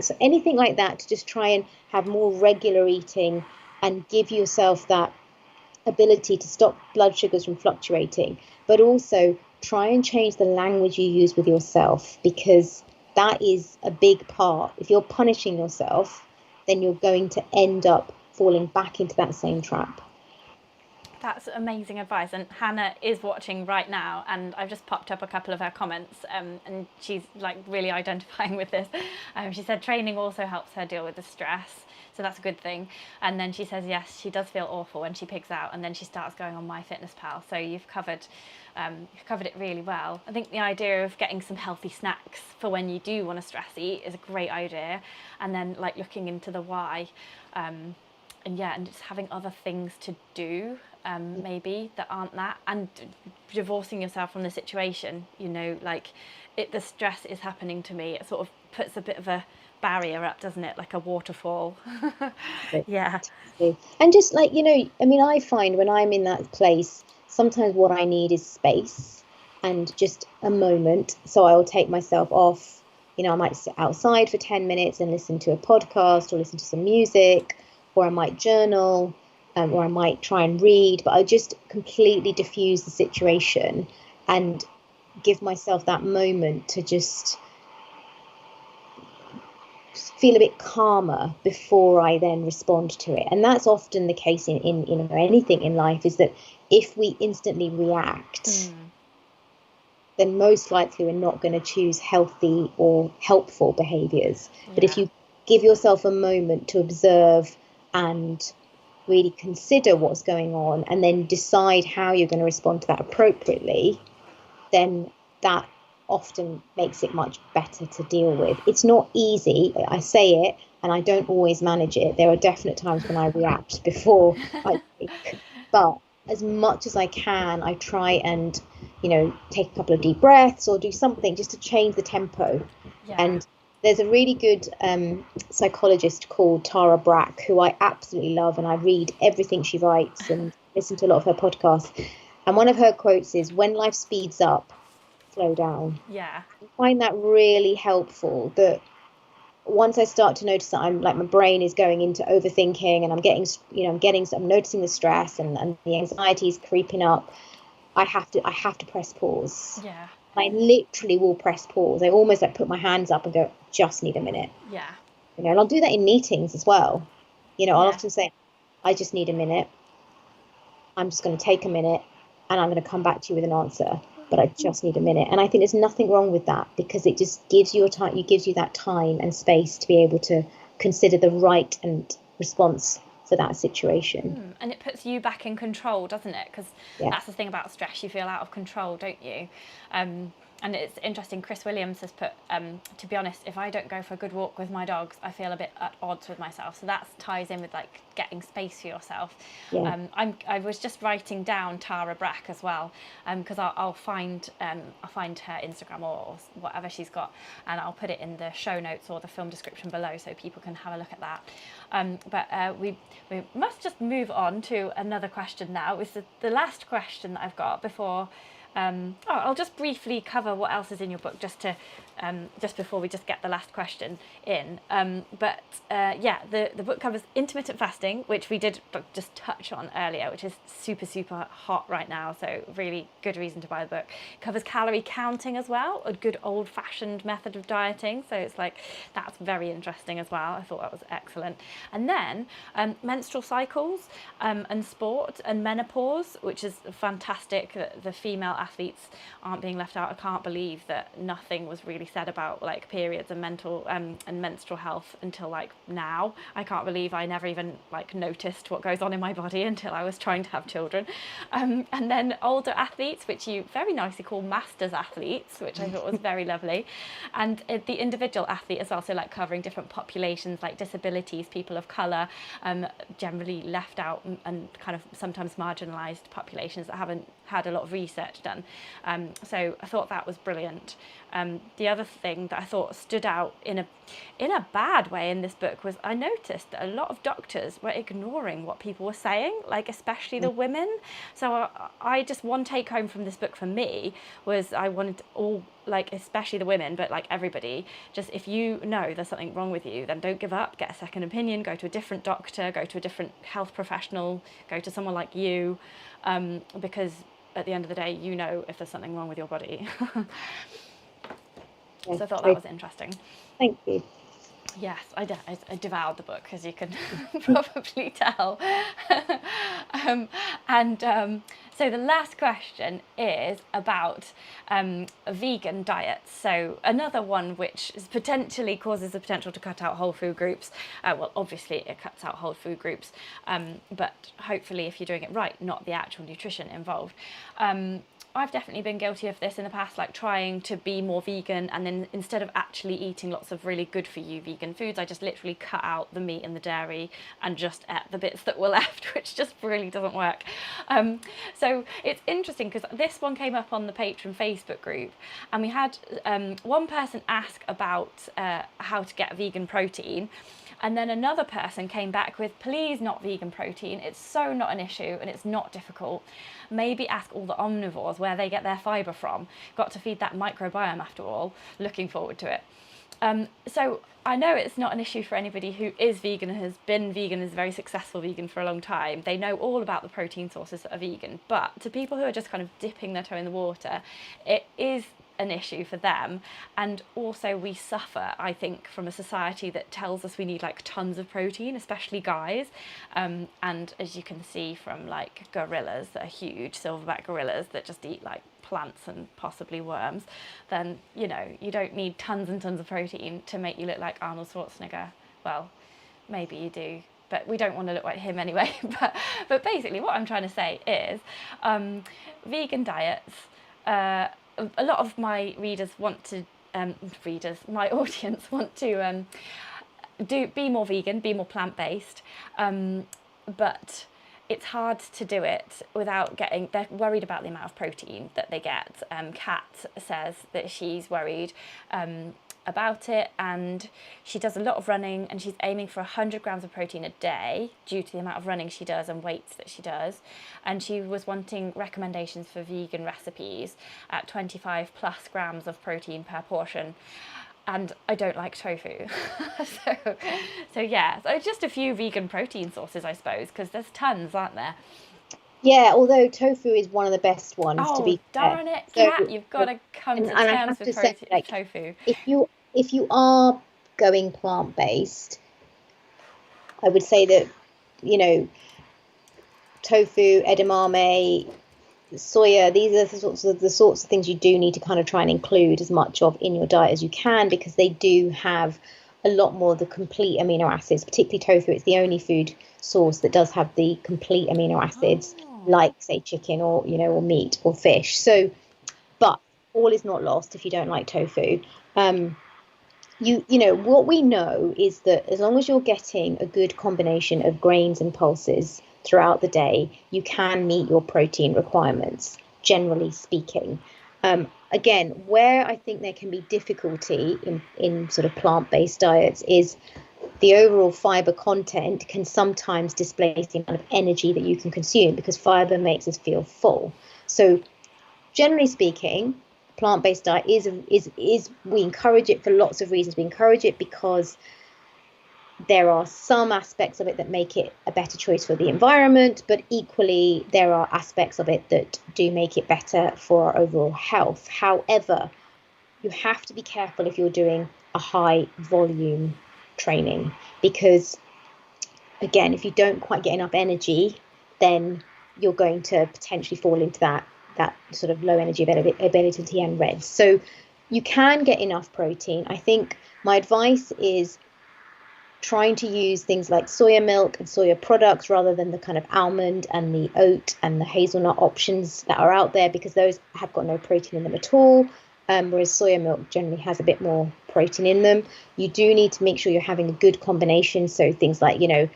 so anything like that, to just try and have more regular eating and give yourself that ability to stop blood sugars from fluctuating, but also try and change the language you use with yourself, because that is a big part. If you're punishing yourself, then you're going to end up falling back into that same trap. That's amazing advice, and Hannah is watching right now, and I've just popped up a couple of her comments, and she's like really identifying with this. She said training also helps her deal with the stress, so that's a good thing. And then she says yes, she does feel awful when she pigs out, and then she starts going on MyFitnessPal. So you've covered it really well. I think the idea of getting some healthy snacks for when you do want to stress eat is a great idea, and then like looking into the why, and just having other things to do. Maybe that aren't that, and divorcing yourself from the situation, the stress is happening to me. It sort of puts a bit of a barrier up, doesn't it, like a waterfall. Yeah. And just like, I find when I'm in that place, sometimes what I need is space and just a moment. So I'll take myself off, I might sit outside for 10 minutes and listen to a podcast or listen to some music, or I might journal, or I might try and read, but I just completely diffuse the situation and give myself that moment to just feel a bit calmer before I then respond to it. And that's often the case in anything in life, is that if we instantly react, then most likely we're not going to choose healthy or helpful behaviors. Yeah. But if you give yourself a moment to observe and really consider what's going on and then decide how you're going to respond to that appropriately, then that often makes it much better to deal with. It's not easy. I say it and I don't always manage it. There are definite times when I react before I think. But as much as I can, I try and take a couple of deep breaths or do something just to change the tempo. Yeah. And there's a really good psychologist called Tara Brach, who I absolutely love, and I read everything she writes and listen to a lot of her podcasts. And one of her quotes is, "When life speeds up, slow down." Yeah. I find that really helpful, that once I start to notice that I'm like, my brain is going into overthinking and I'm noticing the stress and the anxiety is creeping up, I have to press pause. Yeah. I literally will press pause. I almost like put my hands up and go, just need a minute. Yeah. And I'll do that in meetings as well. I'll Yeah. often say, I just need a minute. I'm just going to take a minute and I'm going to come back to you with an answer. But I just need a minute. And I think there's nothing wrong with that, because it just gives you that time and space to be able to consider the right and response for that situation. And it puts you back in control, doesn't it? Because Yeah. that's the thing about stress, you feel out of control, don't you? And it's interesting, Chris Williams has put, to be honest, if I don't go for a good walk with my dogs, I feel a bit at odds with myself. So that ties in with like getting space for yourself. Yeah. I was just writing down Tara Brach as well, because I'll find her Instagram or whatever she's got, and I'll put it in the show notes or the film description below so people can have a look at that. But we must just move on to another question now. It's the last question that I've got before. I'll just briefly cover what else is in your book just before we just get the last question in. The book covers intermittent fasting, which we did just touch on earlier, which is super, super hot right now. So really good reason to buy the book. It covers calorie counting as well, a good old fashioned method of dieting. So it's like, that's very interesting as well. I thought that was excellent. And then menstrual cycles and sport and menopause, which is fantastic that the female athletes aren't being left out. I can't believe that nothing was really said about like periods and menstrual health until like now. I can't believe I never even like noticed what goes on in my body until I was trying to have children. And then older athletes, which you very nicely call masters athletes, which I thought was very lovely. And the individual athlete as well, so like covering different populations like disabilities, people of colour, generally left out and kind of sometimes marginalised populations that haven't had a lot of research done. So I thought that was brilliant. The other thing that I thought stood out in a bad way in this book was I noticed that a lot of doctors were ignoring what people were saying, like especially the women. So I just, one take home from this book for me was I wanted all, like especially the women, but like everybody, just if you know there's something wrong with you, then don't give up, get a second opinion, go to a different doctor, go to a different health professional, go to someone like you, because at the end of the day, you know if there's something wrong with your body. So I thought that was interesting. Thank you. Yes, I devoured the book, as you can probably tell. So the last question is about vegan diets. So another one which is potentially causes the potential to cut out whole food groups. Well, obviously it cuts out whole food groups, but hopefully if you're doing it right, not the actual nutrition involved. I've definitely been guilty of this in the past, like trying to be more vegan, and then instead of actually eating lots of really good for you vegan foods, I just literally cut out the meat and the dairy and just ate the bits that were left, which just really doesn't work. So it's interesting because this one came up on the Patreon Facebook group, and we had one person ask about how to get vegan protein. And then another person came back with, please not vegan protein. It's so not an issue and it's not difficult. Maybe ask all the omnivores where they get their fibre from. Got to feed that microbiome after all. Looking forward to it. So I know it's not an issue for anybody who is vegan, has been vegan, is a very successful vegan for a long time. They know all about the protein sources that are vegan. But to people who are just kind of dipping their toe in the water, it is an issue for them. And also we suffer, I think, from a society that tells us we need like tons of protein, especially guys, and as you can see from like gorillas that are huge, silverback gorillas that just eat like plants and possibly worms, then you know you don't need tons and tons of protein to make you look like Arnold Schwarzenegger. Well, maybe you do, but we don't want to look like him anyway. But basically what I'm trying to say is vegan diets, a lot of my readers want to, my audience want to be more vegan, be more plant-based, but it's hard to do it without getting, they're worried about the amount of protein that they get. Kat says that she's worried about it, and she does a lot of running, and she's aiming for 100 grams of protein a day due to the amount of running she does and weights that she does. And she was wanting recommendations for vegan recipes at 25 plus grams of protein per portion. And I don't like tofu. so yeah, so just a few vegan protein sources, I suppose, because there's tons, aren't there? Yeah, although tofu is one of the best ones, to Oh, be fair. darn it, So, Kat, you've got to come to and I terms have with to say, like, tofu. if you are going plant-based, I would say that, you know, tofu, edamame, soya, these are the sorts of things you do need to kind of try and include as much of in your diet as you can, because they do have a lot more of the complete amino acids, particularly tofu. It's the only food source that does have the complete amino acids, like, say, chicken or, you know, or meat or fish. So, but all is not lost if you don't like tofu. You know, what we know is that as long as you're getting a good combination of grains and pulses throughout the day, you can meet your protein requirements, generally speaking. Again, where I think there can be difficulty in sort of plant-based diets is the overall fiber content can sometimes displace the amount of energy that you can consume, because fiber makes us feel full. So generally speaking, plant-based diet is we encourage it for lots of reasons. We encourage it because there are some aspects of it that make it a better choice for the environment, but equally there are aspects of it that do make it better for our overall health. However, you have to be careful if you're doing a high volume training, because again, if you don't quite get enough energy, then you're going to potentially fall into that sort of low energy availability and RED. So you can get enough protein. I think my advice is trying to use things like soya milk and soya products rather than the kind of almond and the oat and the hazelnut options that are out there, because those have got no protein in them at all. Whereas soya milk generally has a bit more protein in them. You do need to make sure you're having a good combination. So things like, you know,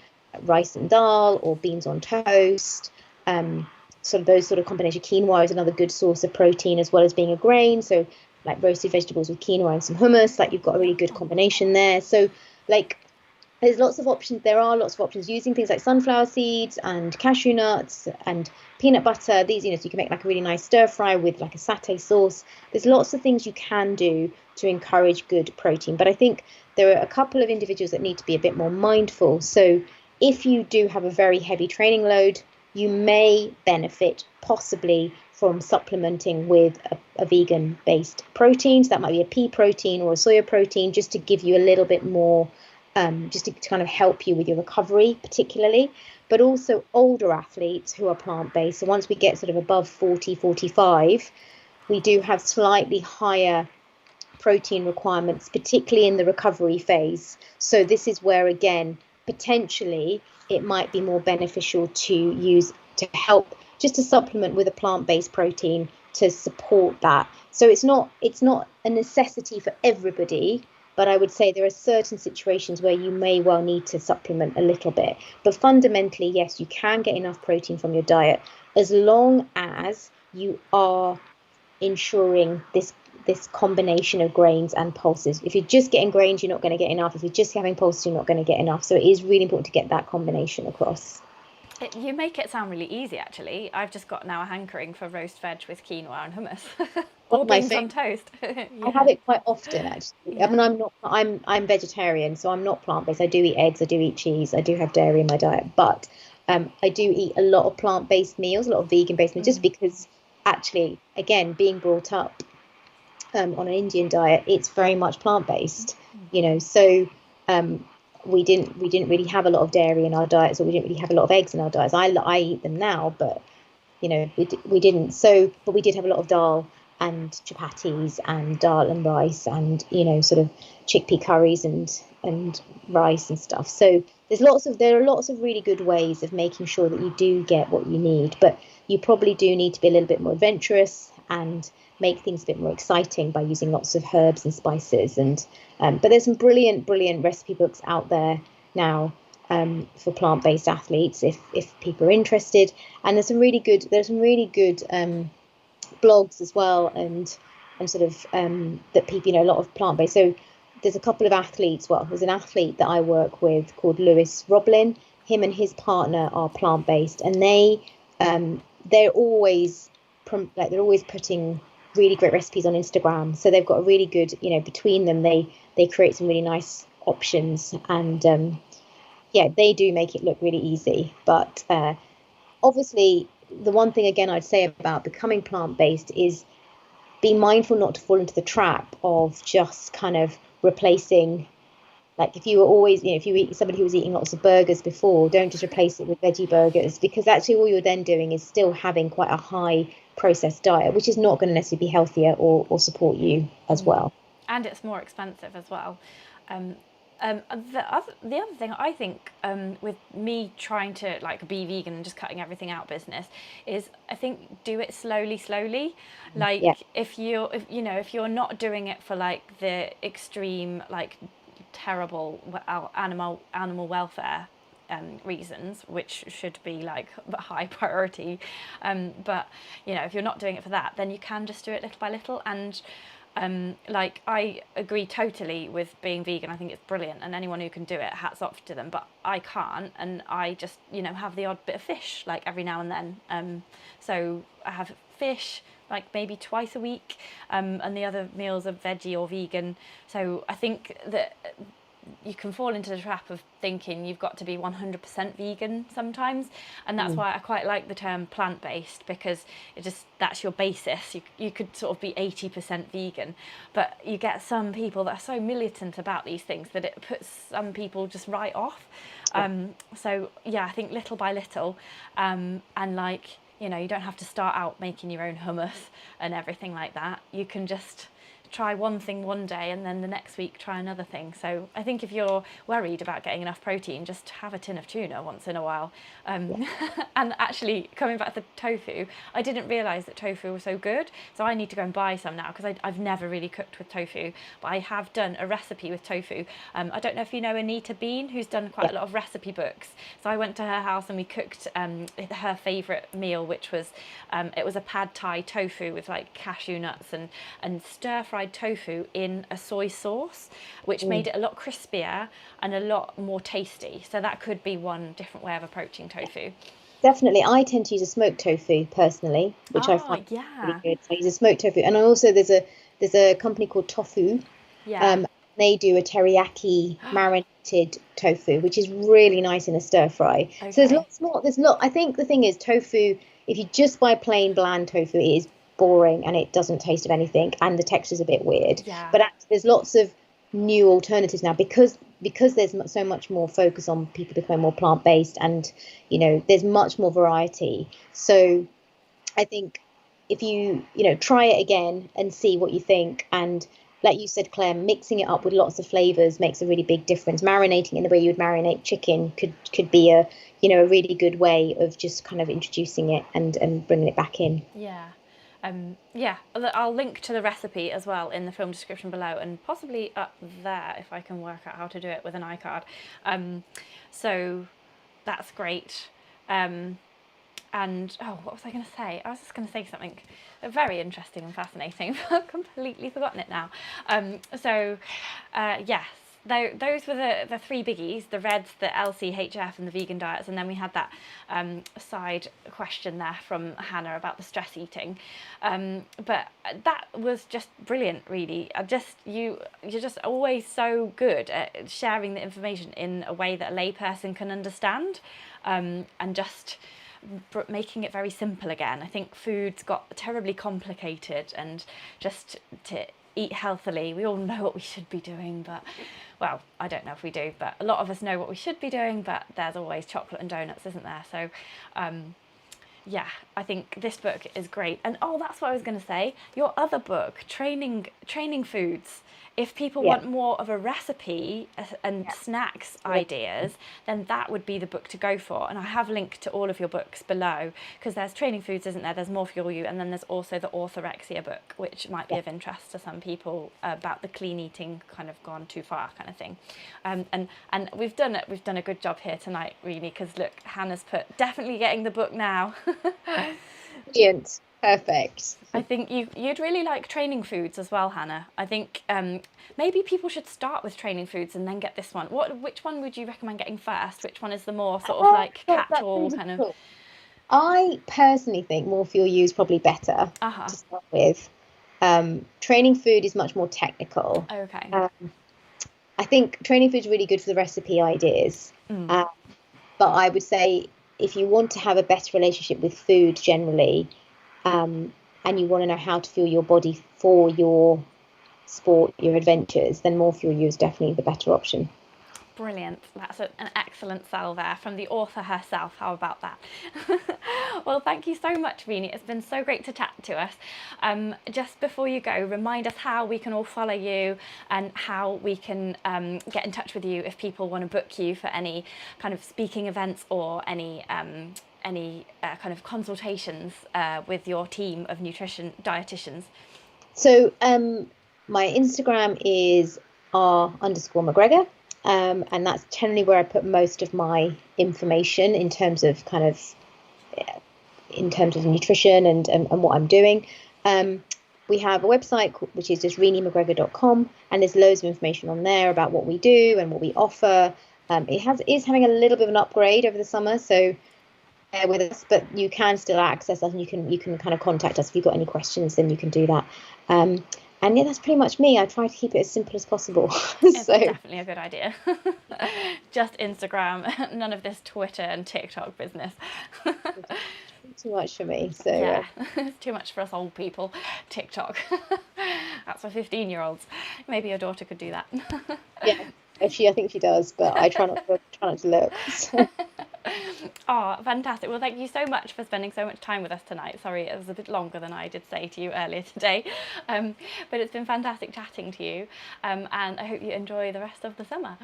rice and dal or beans on toast, sort of those sort of combination. Quinoa is another good source of protein as well as being a grain. So like roasted vegetables with quinoa and some hummus, like you've got a really good combination there. So like there's lots of options. There are lots of options using things like sunflower seeds and cashew nuts and peanut butter. These, you know, so you can make like a really nice stir fry with like a satay sauce. There's lots of things you can do to encourage good protein. But I think there are a couple of individuals that need to be a bit more mindful. So if you do have a very heavy training load, you may benefit possibly from supplementing with a vegan-based protein. So that might be a pea protein or a soya protein, just to give you a little bit more, just to kind of help you with your recovery particularly. But also older athletes who are plant-based. So once we get sort of above 40, 45, we do have slightly higher protein requirements, particularly in the recovery phase. So this is where, again, potentially it might be more beneficial to use to help just to supplement with a plant-based protein to support that. So it's not a necessity for everybody, but I would say there are certain situations where you may well need to supplement a little bit. But fundamentally, yes, you can get enough protein from your diet as long as you are ensuring this combination of grains and pulses. If you're just getting grains, you're not going to get enough. If you're just having pulses, you're not going to get enough. So it is really important to get that combination across. You make it sound really easy, actually. I've just got now a hankering for roast veg with quinoa and hummus, or beans on toast. Yeah. I have it quite often, actually. Yeah. I mean, I'm vegetarian, so I'm not plant-based. I do eat eggs, I do eat cheese, I do have dairy in my diet, but I do eat a lot of plant-based meals, a lot of vegan-based meals, just because actually, again, being brought up on an Indian diet, it's very much plant-based, you know. So we didn't really have a lot of dairy in our diets, or we didn't really have a lot of eggs in our diets. I eat them now, but you know, we didn't. So, but we did have a lot of dal and chapatis and dal and rice, and you know, sort of chickpea curries and rice and stuff. So there are lots of really good ways of making sure that you do get what you need, but you probably do need to be a little bit more adventurous and make things a bit more exciting by using lots of herbs and spices. And but there's some brilliant recipe books out there now for plant-based athletes if people are interested. And there's some really good blogs as well, and sort of that people, a lot of plant-based. So there's a couple of athletes. Well, there's an athlete that I work with called Lewis Roblin. Him and his partner are plant-based, and they're always putting really great recipes on Instagram. So they've got a really good, between them, they create some really nice options, and they do make it look really easy. But obviously, the one thing again I'd say about becoming plant-based is be mindful not to fall into the trap of just kind of replacing. Like if you were always, if you eat somebody who was eating lots of burgers before, don't just replace it with veggie burgers, because actually all you're then doing is still having quite a high processed diet, which is not going to necessarily be healthier or support you as well. And it's more expensive as well. The other thing I think with me trying to like be vegan and just cutting everything out business is, I think, do it slowly. Like if you're not doing it for like the extreme, like terrible animal welfare reasons, which should be like a high priority, but if you're not doing it for that, then you can just do it little by little. And like I agree totally with being vegan. I think it's brilliant, and anyone who can do it, hats off to them. But I can't, and I just have the odd bit of fish like every now and then. So I have fish like maybe twice a week, and the other meals are veggie or vegan. So I think that you can fall into the trap of thinking you've got to be 100% vegan sometimes, and that's why I quite like the term plant-based, because that's your basis. You could sort of be 80% vegan, but you get some people that are so militant about these things that it puts some people just right off. So I think little by little, and like you don't have to start out making your own hummus and everything like that. You can just try one thing one day and then the next week try another thing. So I think if you're worried about getting enough protein, just have a tin of tuna once in a while. And actually, coming back to tofu, I didn't realise that tofu was so good, so I need to go and buy some now, because I've never really cooked with tofu, but I have done a recipe with tofu. I don't know if you know Anita Bean, who's done quite a lot of recipe books. So I went to her house and we cooked her favourite meal, which was it was a pad thai tofu with like cashew nuts and stir-fried tofu in a soy sauce, which made it a lot crispier and a lot more tasty. So that could be one different way of approaching tofu. Definitely. I tend to use a smoked tofu personally, which I find really good. So I use a smoked tofu, and also there's a company called Tofu. They do a teriyaki marinated tofu, which is really nice in a stir fry. Okay. So there's lots more. I think the thing is, tofu, if you just buy plain bland tofu, it is boring and it doesn't taste of anything, and the texture's a bit weird. But actually, there's lots of new alternatives now, because there's so much more focus on people becoming more plant-based, and there's much more variety. So I think if you try it again and see what you think, and like you said, Claire, mixing it up with lots of flavors makes a really big difference. Marinating in the way you would marinate chicken could be a really good way of just kind of introducing it and bringing it back in. I'll link to the recipe as well in the film description below, and possibly up there if I can work out how to do it with an iCard. So that's great. And what was I going to say? I was just going to say something very interesting and fascinating, but I've completely forgotten it now. Yes. Those were the three biggies: the REDS, the LCHF, and the vegan diets. And then we had that side question there from Hannah about the stress eating. But that was just brilliant, really. You're just always so good at sharing the information in a way that a layperson can understand, and just making it very simple again. I think food's got terribly complicated, and just to eat healthily, we all know what we should be doing, but well, I don't know if we do, but a lot of us know what we should be doing, but there's always chocolate and donuts, isn't there? So I think this book is great. And that's what I was going to say, your other book, training foods, If people Yeah. want more of a recipe and snacks ideas, then that would be the book to go for. And I have linked to all of your books below, because there's Training Foods, isn't there? There's More Fuel You, and then there's also the Orthorexia book, which might be of interest to some people, about the clean eating kind of gone too far kind of thing. And we've done a good job here tonight, really, because look, Hannah's put definitely getting the book now. Brilliant. Perfect. I think you'd really like Training Foods as well, Hannah. I think maybe people should start with Training Foods and then get this one. Which one would you recommend getting first? Which one is the more sort of like catch-all kind of? Cool. I personally think More Fuel You is probably better to start with. Training Food is much more technical. Okay. I think Training Food is really good for the recipe ideas. But I would say if you want to have a better relationship with food generally, and you want to know how to fuel your body for your sport, your adventures, then More Fuel You is definitely the better option. Brilliant. That's an excellent sell there from the author herself. How about that? Well, thank you so much, Renee. It's been so great to chat to us. Just before you go, remind us how we can all follow you and how we can get in touch with you if people want to book you for any kind of speaking events or any kind of consultations with your team of dietitians. So my Instagram is r_McGregor. And that's generally where I put most of my information in terms of nutrition and what I'm doing. We have a website which is just reneemcgregor.com, and there's loads of information on there about what we do and what we offer. It is having a little bit of an upgrade over the summer, so bear with us, but you can still access us, and you can kind of contact us if you've got any questions. Then you can do that. And yeah, that's pretty much me. I try to keep it as simple as possible. It's definitely a good idea. Just Instagram, none of this Twitter and TikTok business. Too much for me. So yeah, it's too much for us old people. TikTok. That's for 15-year-olds. Maybe your daughter could do that. Yeah, I think she does, but I try not to look. So. Oh, fantastic. Well, thank you so much for spending so much time with us tonight. Sorry, it was a bit longer than I did say to you earlier today. But it's been fantastic chatting to you. And I hope you enjoy the rest of the summer.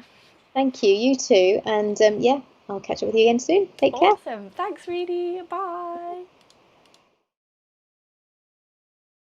Thank you. You too. And yeah, I'll catch up with you again soon. Take care. Awesome. Thanks, Reedy. Bye.